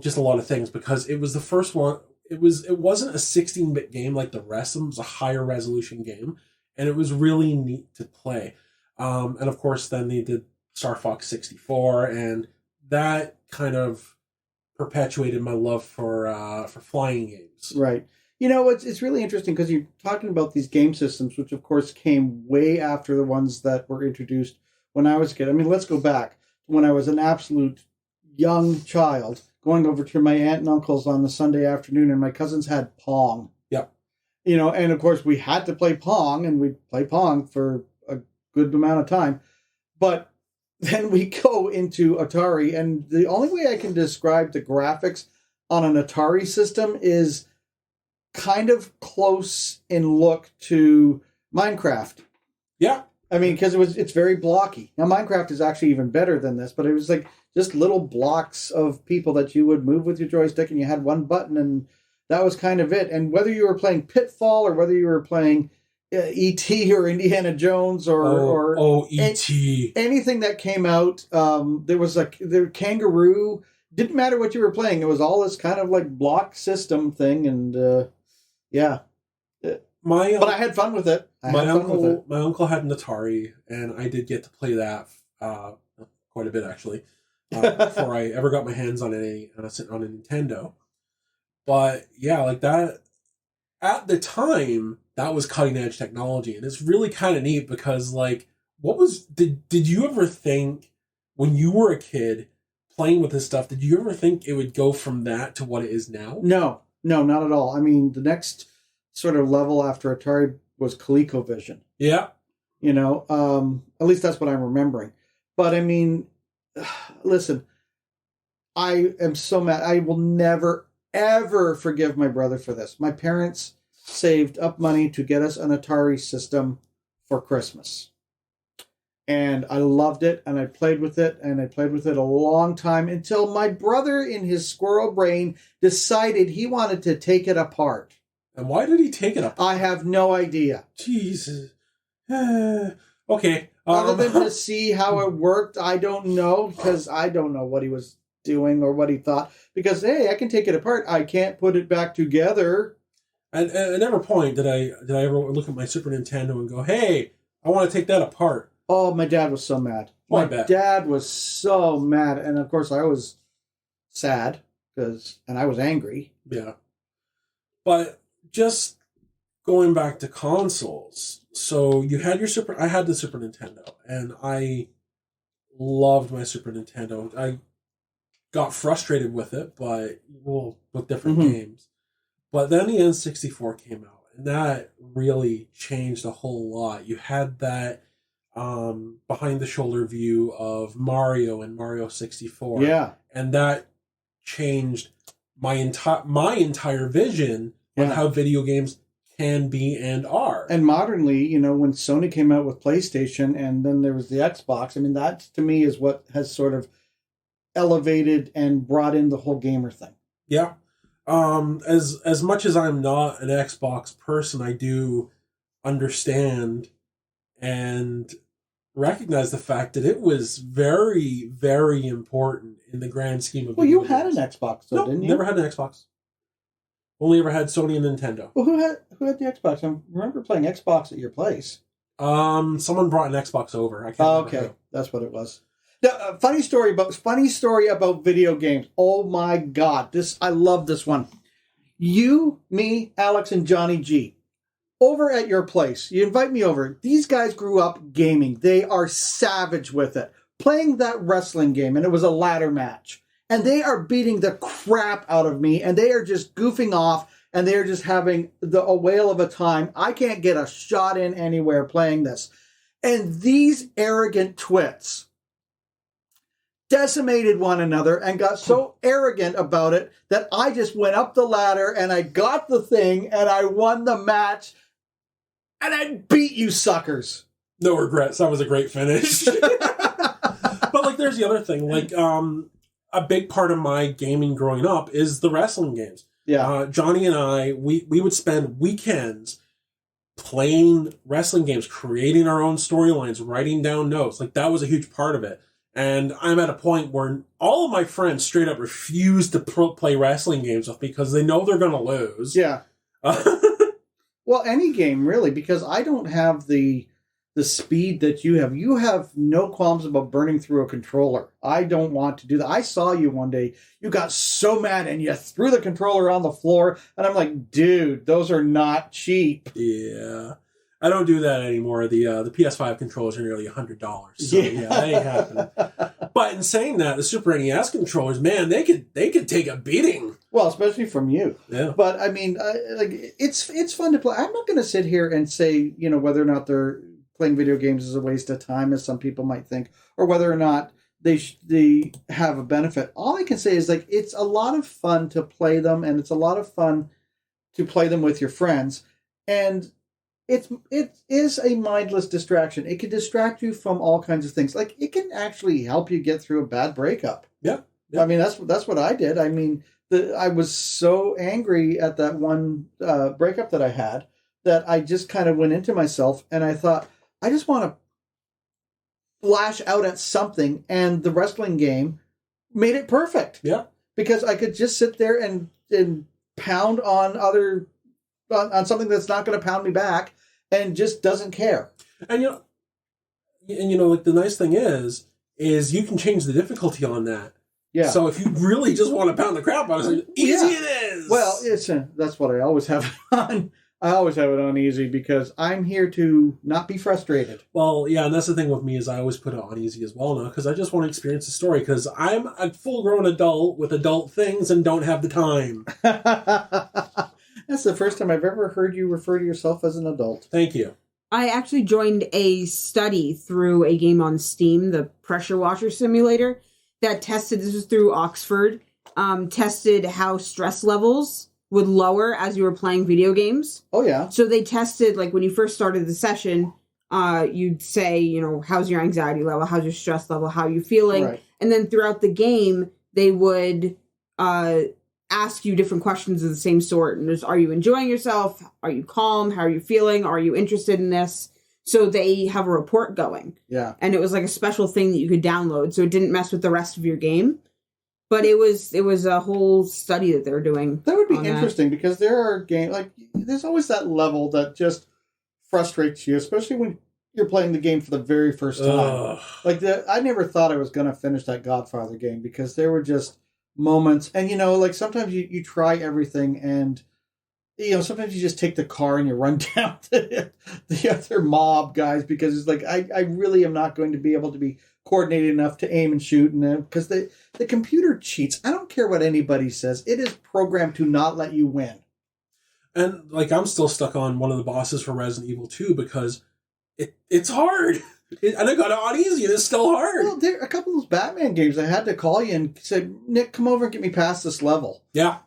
just a lot of things, because it was the first one. It wasn't a 16-bit game like the rest of them. It was a higher resolution game, and it was really neat to play. And of course, then they did Star Fox 64, and that kind of perpetuated my love for flying games. Right. You know, it's really interesting because you're talking about these game systems, which of course came way after the ones that were introduced when I was a kid. I mean, let's go back to when I was an absolute young child, going over to my aunt and uncle's on the Sunday afternoon, and my cousins had Pong. Yep. You know, and of course we had to play Pong, and we'd play Pong for a good amount of time. But then we go into Atari, and the only way I can describe the graphics on an Atari system is kind of close in look to Minecraft. Yeah. I mean, because it's very blocky. Now, Minecraft is actually even better than this, but it was like just little blocks of people that you would move with your joystick, and you had one button, and that was kind of it. And whether you were playing Pitfall or whether you were playing E.T. or Indiana Jones or E.T. anything that came out, there was the Kangaroo. Didn't matter what you were playing. It was all this kind of like block system thing, and yeah. But I had fun with it. My uncle had an Atari, and I did get to play that quite a bit actually before I ever got my hands on a Nintendo. But yeah, like that at the time, that was cutting edge technology, and it's really kind of neat because like, did you ever think when you were a kid playing with this stuff? Did you ever think it would go from that to what it is now? No, not at all. I mean, the next sort of level after Atari was ColecoVision. Yeah. You know, at least that's what I'm remembering. But I mean, listen, I am so mad. I will never, ever forgive my brother for this. My parents saved up money to get us an Atari system for Christmas. And I loved it, and I played with it, and I played with it a long time until my brother, in his squirrel brain, decided he wanted to take it apart. And why did he take it apart? I have no idea. Jesus. Okay. Other than to see how it worked, I don't know, because I don't know what he was doing or what he thought. Because, hey, I can take it apart. I can't put it back together. And at never point did I ever look at my Super Nintendo and go, hey, I want to take that apart. Oh, my dad was so mad. My dad was so mad. And, of course, I was sad, and I was angry. Yeah. But just going back to consoles, so you had I had the Super Nintendo, and I loved my Super Nintendo. I got frustrated with it, with different games. But then the N64 came out, and that really changed a whole lot. You had that behind-the-shoulder view of Mario and Mario 64. Yeah. And that changed my entire vision on how video games can be and are. And modernly, you know, when Sony came out with PlayStation and then there was the Xbox, I mean, that to me is what has sort of elevated and brought in the whole gamer thing. Yeah. As much as I'm not an Xbox person, I do understand and recognize the fact that it was very, very important in the grand scheme of. Well, you had an Xbox, though, didn't you? Never had an Xbox. Only ever had Sony and Nintendo. Well, who had the Xbox? I remember playing Xbox at your place. Someone brought an Xbox over. I can't remember Okay, who. that's what it was. Now, funny story about video games. Oh my God, I love this one. You, me, Alex, and Johnny G. Over at your place. You invite me over. These guys grew up gaming. They are savage with it. Playing that wrestling game, and it was a ladder match. And they are beating the crap out of me, and they are just goofing off, and they are just having a whale of a time. I can't get a shot in anywhere playing this. And these arrogant twits decimated one another and got so arrogant about it that I just went up the ladder and I got the thing and I won the match and I beat you suckers. No regrets. That was a great finish. But like, there's the other thing. Like, a big part of my gaming growing up is the wrestling games. Yeah. Johnny and I, we would spend weekends playing wrestling games, creating our own storylines, writing down notes. Like, that was a huge part of it. And I'm at a point where all of my friends straight up refuse to play wrestling games with me because they know they're going to lose. Yeah. Well, any game, really, because I don't have the speed that you have. You have no qualms about burning through a controller. I don't want to do that. I saw you one day. You got so mad and you threw the controller on the floor. And I'm like, dude, those are not cheap. Yeah. I don't do that anymore. The PS5 controllers are nearly $100. So yeah, that ain't happening. But in saying that, the Super NES controllers, man, they could take a beating. Well, especially from you. Yeah. But I mean, it's fun to play. I'm not going to sit here and say, whether or not they're playing video games is a waste of time, as some people might think, or whether or not they have a benefit. All I can say is, like, it's a lot of fun to play them, and it's a lot of fun to play them with your friends. And it is a mindless distraction. It can distract you from all kinds of things. Like, it can actually help you get through a bad breakup. Yeah. I mean, that's what I did. I mean, I was so angry at that one breakup that I had that I just kind of went into myself and I thought, I just want to lash out at something, and the wrestling game made it perfect. Yeah. Because I could just sit there and pound on on something that's not going to pound me back and just doesn't care. And like, the nice thing is you can change the difficulty on that. Yeah. So if you really just want to pound the crap out of it, easy it is. Well, that's what I always have it on. I always have it on easy because I'm here to not be frustrated. Well, yeah, and that's the thing with me is I always put it on easy as well now because I just want to experience the story because I'm a full-grown adult with adult things and don't have the time. That's the first time I've ever heard you refer to yourself as an adult. Thank you. I actually joined a study through a game on Steam, the Pressure Washer Simulator, that tested, this was through Oxford, tested how stress levels would lower as you were playing video games. Oh, yeah. So they tested, like, when you first started the session, you'd say, how's your anxiety level? How's your stress level? How are you feeling? Right. And then throughout the game, they would ask you different questions of the same sort. And are you enjoying yourself? Are you calm? How are you feeling? Are you interested in this? So they have a report going. Yeah. And it was like a special thing that you could download. So it didn't mess with the rest of your game. But it was a whole study that they're doing. That would be interesting because there are games, like, there's always that level that just frustrates you, especially when you're playing the game for the very first time. Like, I never thought I was going to finish that Godfather game because there were just moments. And, like, sometimes you try everything and, sometimes you just take the car and you run down to the other mob guys because it's like, I really am not going to be able to be coordinated enough to aim and shoot, and because the computer cheats. I don't care what anybody says. It is programmed to not let you win. And, like, I'm still stuck on one of the bosses for Resident Evil 2 because it's hard. And I got it on easy and it's still hard. Well, there a couple of those Batman games, I had to call you and say, Nick, come over and get me past this level. Yeah.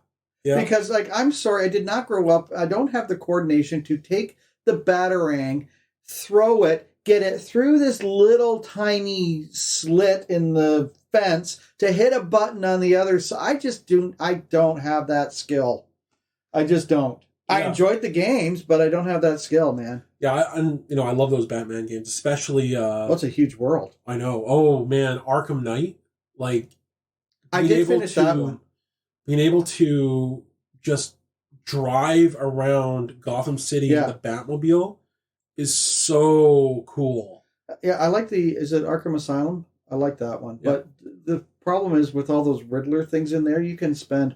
Yeah. Because, like, I'm sorry, I did not grow up. I don't have the coordination to take the Batarang, throw it, get it through this little tiny slit in the fence to hit a button on the other side. I don't have that skill. I just don't. Yeah. I enjoyed the games, but I don't have that skill, man. Yeah, I love those Batman games, especially. It's a huge world. I know. Oh man, Arkham Knight. Like, I did finish that one. Being able to just drive around Gotham City in the Batmobile is so cool. Yeah, I like is it Arkham Asylum? I like that one. Yeah. But the problem is with all those Riddler things in there, you can spend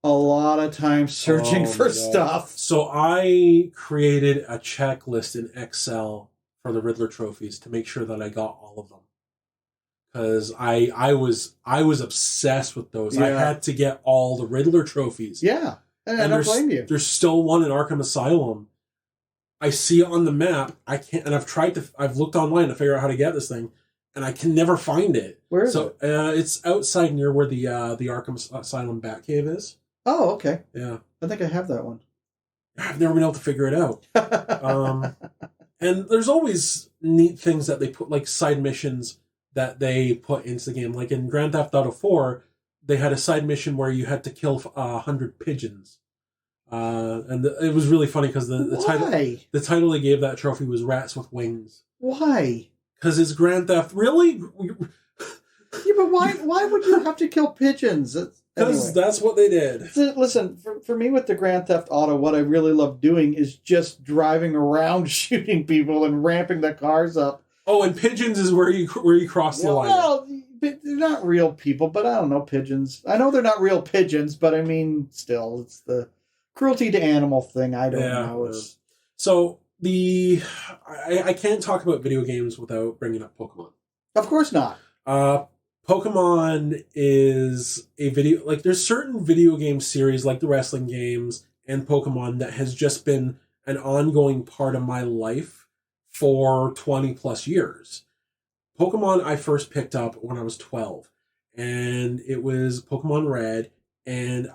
a lot of time searching for stuff. So I created a checklist in Excel for the Riddler trophies to make sure that I got all of them. Because I was obsessed with those. Yeah. I had to get all the Riddler trophies. Yeah. And I don't blame you. There's still one in Arkham Asylum. I see it on the map. I can't, and I've looked online to figure out how to get this thing, and I can never find it. Where is it? It's outside near where the Arkham Asylum Batcave is. Oh, okay. Yeah. I think I have that one. I've never been able to figure it out. And there's always neat things that they put, like side missions that they put into the game. Like in Grand Theft Auto 4, they had a side mission where you had to kill 100 pigeons. And it was really funny because the title they gave that trophy was Rats with Wings. Why? Because it's Grand Theft. Really? Yeah, but why would you have to kill pigeons? Because that's what they did. Listen, for me with the Grand Theft Auto, what I really love doing is just driving around shooting people and ramping the cars up. Oh, and pigeons is where you cross the line. Well, they're not real people, but I don't know, pigeons. I know they're not real pigeons, but I mean, still, it's the cruelty to animal thing. I don't know. So I can't talk about video games without bringing up Pokemon. Of course not. Pokemon is a video, like there's certain video game series like the wrestling games and Pokemon that has just been an ongoing part of my life for 20 plus years. Pokemon I first picked up when I was 12, and it was Pokemon Red, and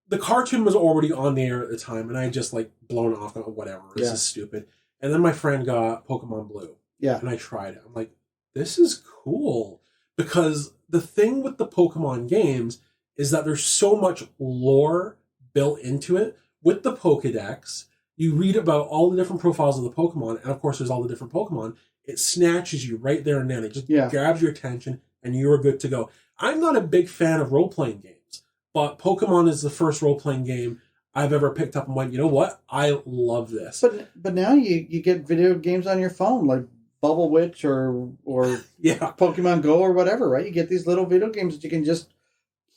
the cartoon was already on the air at the time, and I just like blown off, whatever, this is stupid. And then my friend got Pokemon Blue. Yeah. And I tried it. I'm like, this is cool. Because the thing with the Pokemon games is that there's so much lore built into it. With the Pokedex, you read about all the different profiles of the Pokemon, and of course there's all the different Pokemon. It snatches you right there and then. It just grabs your attention, and you're good to go. I'm not a big fan of role-playing games, but Pokemon is the first role-playing game I've ever picked up and went, you know what? I love this. But now you get video games on your phone, like Bubble Witch or Pokemon Go or whatever, right? You get these little video games that you can just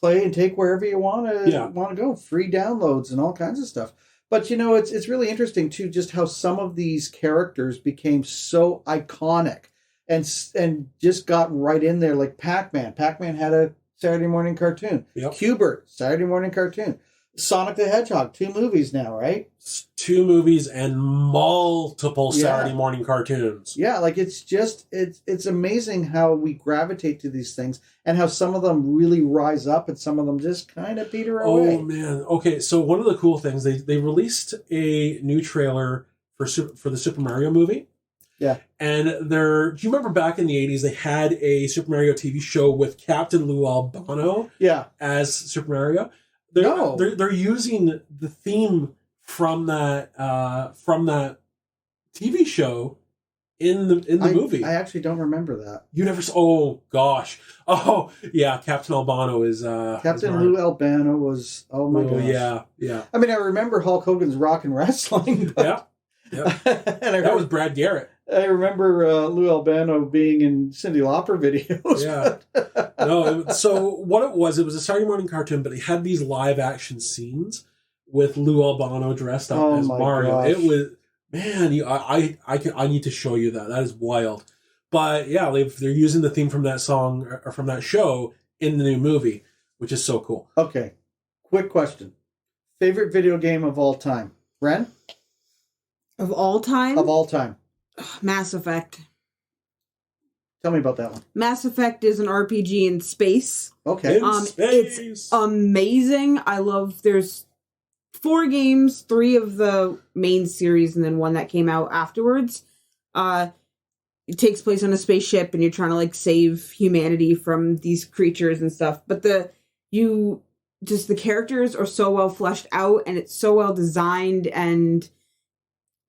play and take wherever you want to go. Free downloads and all kinds of stuff. But it's really interesting too, just how some of these characters became so iconic and just got right in there, like Pac-Man. Pac-Man had a Saturday morning cartoon. Yep. Cubert, Saturday morning cartoon. Sonic the Hedgehog, 2 movies now, right? 2 movies and multiple Saturday morning cartoons. Yeah, like it's amazing how we gravitate to these things and how some of them really rise up and some of them just kind of peter away. Oh man. Okay, so one of the cool things, they released a new trailer for the Super Mario movie. Yeah. And do you remember back in the 80s they had a Super Mario TV show with Captain Lou Albano as Super Mario? They're using the theme from that TV show in the movie. I actually don't remember that. You never saw? Oh gosh. Oh yeah. Captain Albano is Captain Lou Albano was. Oh my gosh. Yeah. I mean, I remember Hulk Hogan's Rock and Wrestling. But, yeah. And that was Brad Garrett. I remember Lou Albano being in Cyndi Lauper videos. Yeah. No, so what it was a Saturday morning cartoon, but they had these live action scenes with Lou Albano dressed up as Mario. Gosh. It was, man, I need to show you that. That is wild. But yeah, they're using the theme from that song or from that show in the new movie, which is so cool. Okay. Quick question. Favorite video game of all time? Wren? Of all time? Of all time. Mass Effect. Tell me about that one. Mass Effect is an RPG in space. Okay. Space. It's amazing. There's 4 games, 3 of the main series, and then one that came out afterwards. it takes place on a spaceship and you're trying to like save humanity from these creatures and stuff. But the characters are so well fleshed out and it's so well designed, and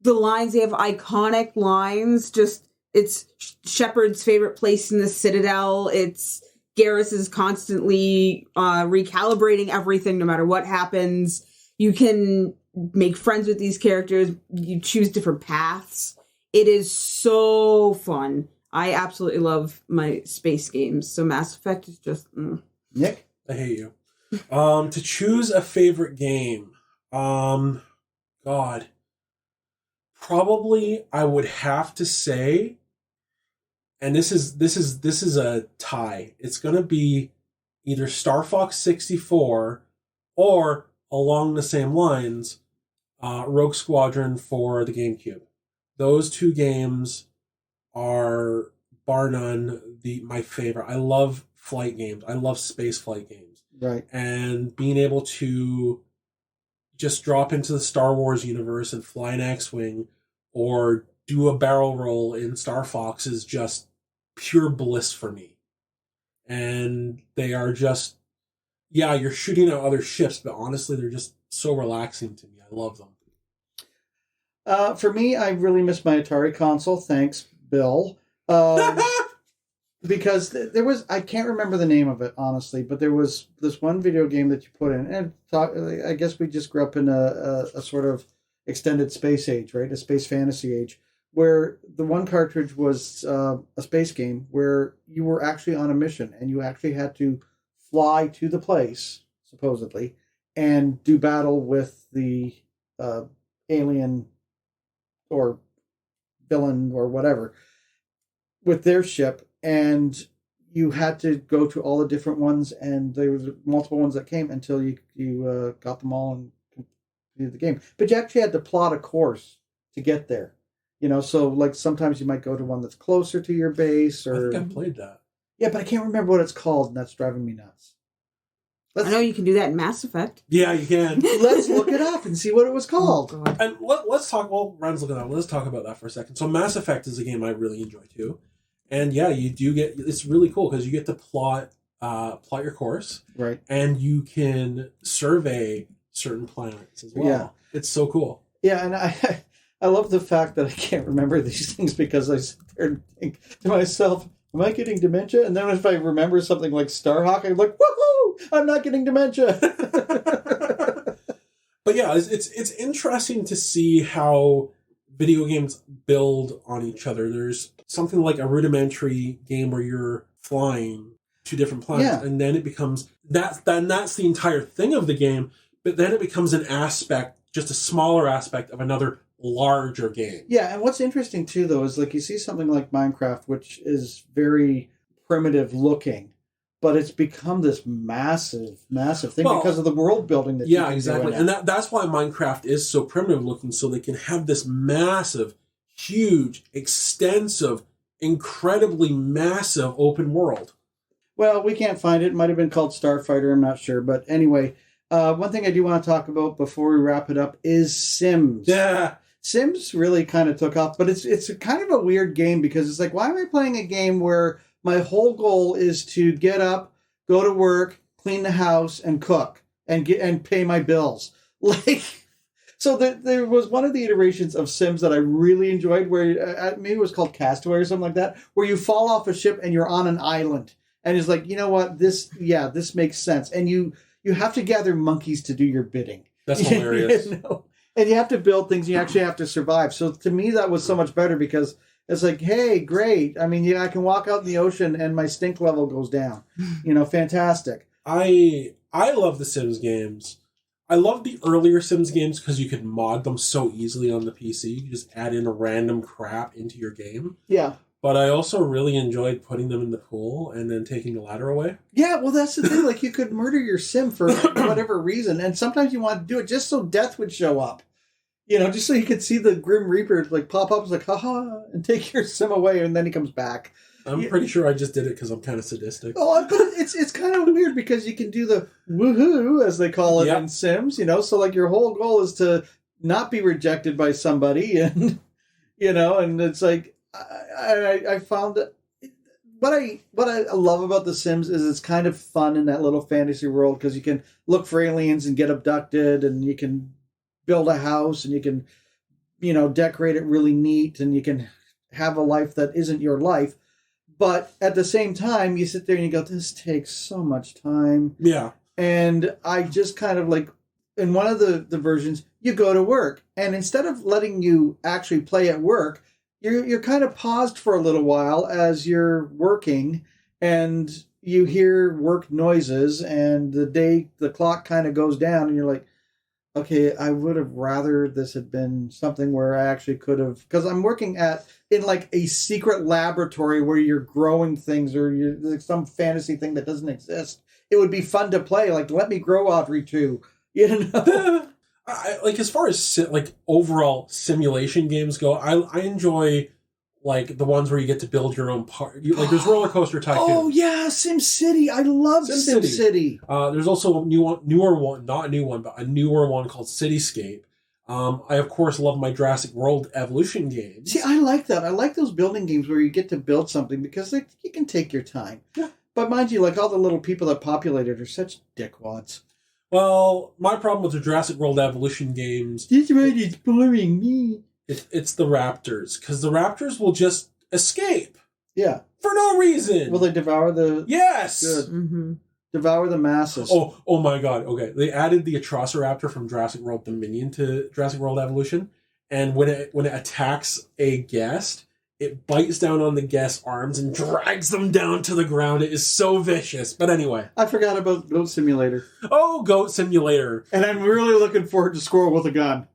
the lines, they have iconic lines. Just, it's Shepard's favorite place in the Citadel. It's Garrus is constantly recalibrating everything no matter what happens. You can make friends with these characters. You choose different paths. It is so fun. I absolutely love my space games. So Mass Effect is just... Nick? I hate you. To choose a favorite game, God, probably I would have to say, and this is a tie. It's gonna be either Star Fox 64 or, along the same lines, Rogue Squadron for the GameCube. Those two games are, bar none, my favorite. I love flight games. I love space flight games. Right. And being able to just drop into the Star Wars universe and fly an X-Wing or do a barrel roll in Star Fox is just pure bliss for me. And they are just, yeah, you're shooting at other ships, but honestly, they're just so relaxing to me. I love them. For me, I really miss my Atari console. Thanks, Bill. Because there was, I can't remember the name of it, honestly, but there was this one video game that you put in, and I guess we just grew up in a sort of extended space age, right? A space fantasy age, where the one cartridge was a space game where you were actually on a mission, and you actually had to fly to the place, supposedly, and do battle with the alien or villain or whatever with their ship, and you had to go to all the different ones, and there was multiple ones that came until you got them all and completed the game. But you actually had to plot a course to get there. You know, so like sometimes you might go to one that's closer to your base, or I think I played that. Yeah, but I can't remember what it's called, and that's driving me nuts. I know you can do that in Mass Effect. Yeah, you can. Let's look it up and see what it was called. Oh, God. And let's talk, well, Ren's looking at it. Let's talk about that for a second. So Mass Effect is a game I really enjoy too. And yeah, you do get, it's really cool because you get to plot your course. Right. And you can survey certain planets as well. Yeah. It's so cool. Yeah, and I love the fact that I can't remember these things because I sit there and think to myself, am I getting dementia? And then if I remember something like Starhawk, I'm like, woohoo! I'm not getting dementia. But yeah, it's interesting to see how video games build on each other. There's something like a rudimentary game where you're flying to different planets, and then it becomes that's the entire thing of the game. But then it becomes an aspect, just a smaller aspect of another larger game. Yeah, and what's interesting too, though, is like you see something like Minecraft, which is very primitive looking, but it's become this massive thing because of the world building that you can exactly. do. And that's why Minecraft is so primitive looking, so they can have this massive, huge, extensive, incredibly massive open world. Well, we can't find it. It might have been called Starfighter, I'm not sure. But anyway, one thing I do want to talk about before we wrap it up is Sims. Yeah. Sims really kind of took off, but it's kind of a weird game because it's like, why am I playing a game where my whole goal is to get up, go to work, clean the house, and cook, and pay my bills? Like, so there was one of the iterations of Sims that I really enjoyed, where maybe it was called Castaway or something like that, where you fall off a ship and you're on an island, and it's like, you know what, this makes sense, and you have to gather monkeys to do your bidding. That's hilarious. You know? And you have to build things. You actually have to survive. So to me, that was so much better because it's like, hey, great. I mean, I can walk out in the ocean and my stink level goes down. You know, fantastic. I love the Sims games. I love the earlier Sims games because you could mod them so easily on the PC. You just add in a random crap into your game. Yeah. But I also really enjoyed putting them in the pool and then taking the ladder away. Yeah, well, that's the thing. Like, you could murder your sim for whatever reason, and sometimes you want to do it just so death would show up. You know, just so you could see the Grim Reaper like pop up, like, haha, and take your sim away, and then he comes back. I'm pretty sure I just did it because I'm kind of sadistic. Oh, but it's kind of weird because you can do the woohoo, as they call it in Sims, you know? So, like, your whole goal is to not be rejected by somebody, and, you know, and it's like, I found that what I love about The Sims is it's kind of fun in that little fantasy world because you can look for aliens and get abducted, and you can build a house and you can, decorate it really neat, and you can have a life that isn't your life. But at the same time, you sit there and you go, this takes so much time. Yeah. And I just kind of like, in one of the versions, you go to work. And instead of letting you actually play at work, you're kind of paused for a little while as you're working, and you hear work noises, and the clock kind of goes down, and you're like, okay, I would have rather this had been something where I actually could have, because I'm working in like a secret laboratory where you're growing things, or you're like some fantasy thing that doesn't exist. It would be fun to play. Like, let me grow Audrey too, Like, as far as overall simulation games go, I enjoy like the ones where you get to build your own part. Like, there's Roller Coaster Tycoon. Oh yeah, SimCity. I love SimCity. There's also a newer one, not a new one, but a newer one called Cityscape. I of course love my Jurassic World Evolution games. See, I like that. I like those building games where you get to build something because you can take your time. Yeah. But mind you, like all the little people that populate it are such dickwads. Well, my problem with the Jurassic World Evolution games... This road is boring me. It's the raptors, because the raptors will just escape. Yeah. For no reason. Will they devour the... Yes! Good. Mm-hmm. Devour the masses. Oh my god, okay. They added the Atrociraptor from Jurassic World Dominion to Jurassic World Evolution, and when it attacks a guest, it bites down on the guest's arms and drags them down to the ground. It is so vicious. But anyway. I forgot about Goat Simulator. Oh, Goat Simulator. And I'm really looking forward to Squirrel with a Gun.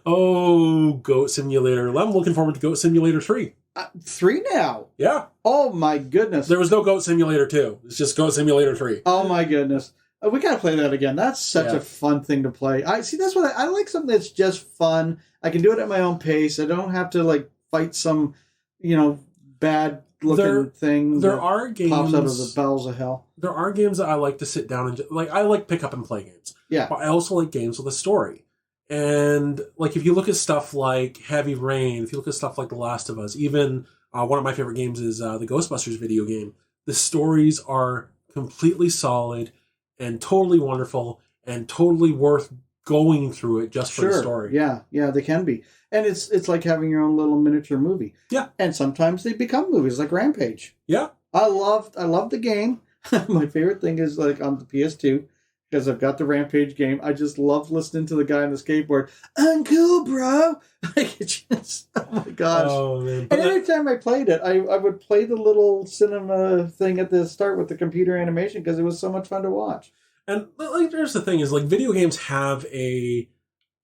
Oh, Goat Simulator. I'm looking forward to Goat Simulator 3. 3 now? Yeah. Oh my goodness. There was no Goat Simulator 2. It's just Goat Simulator 3. Oh my goodness. We gotta play that again. That's such a fun thing to play. That's what I like, something that's just fun. I can do it at my own pace. I don't have to like fight some, bad looking thing. There are games pops out of the bowels of hell. There are games that I like to sit down and I like pick up and play games. Yeah. But I also like games with a story. And like if you look at stuff like Heavy Rain, if you look at stuff like The Last of Us, even one of my favorite games is the Ghostbusters video game. The stories are completely solid and totally wonderful and totally worth going through it just for the story. Yeah, they can be. And it's like having your own little miniature movie. Yeah. And sometimes they become movies, like Rampage. Yeah. I love the game. My favorite thing is like on the PS2, because I've got the Rampage game. I just love listening to the guy on the skateboard. I'm cool, bro. Like, it's just, oh my gosh. Oh, man. And every time I played it, I would play the little cinema thing at the start with the computer animation because it was so much fun to watch. And like, there's the thing is, like, video games have a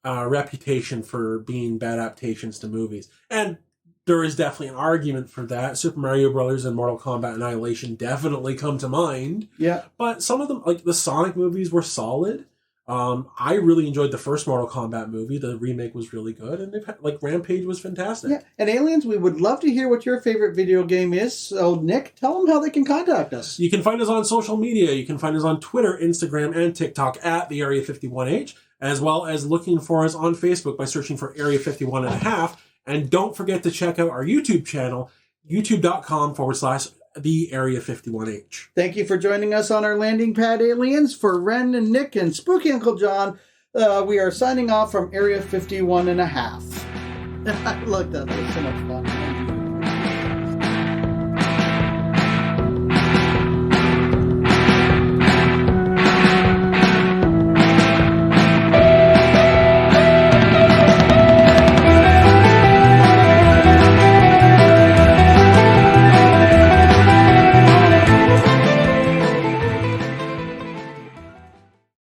reputation for being bad adaptations to movies. And there is definitely an argument for that. Super Mario Brothers and Mortal Kombat Annihilation definitely come to mind. Yeah. But some of them, like the Sonic movies, were solid. I really enjoyed the first Mortal Kombat movie. The remake was really good. And Rampage was fantastic. Yeah. And Aliens, we would love to hear what your favorite video game is. So, Nick, tell them how they can contact us. You can find us on social media. You can find us on Twitter, Instagram, and TikTok at the Area 51H, as well as looking for us on Facebook by searching for Area 51.5. And don't forget to check out our YouTube channel, youtube.com/the Area 51H. Thank you for joining us on our landing pad, aliens. For Wren and Nick and Spooky Uncle John, we are signing off from Area 51.5. I like that. That was so much fun.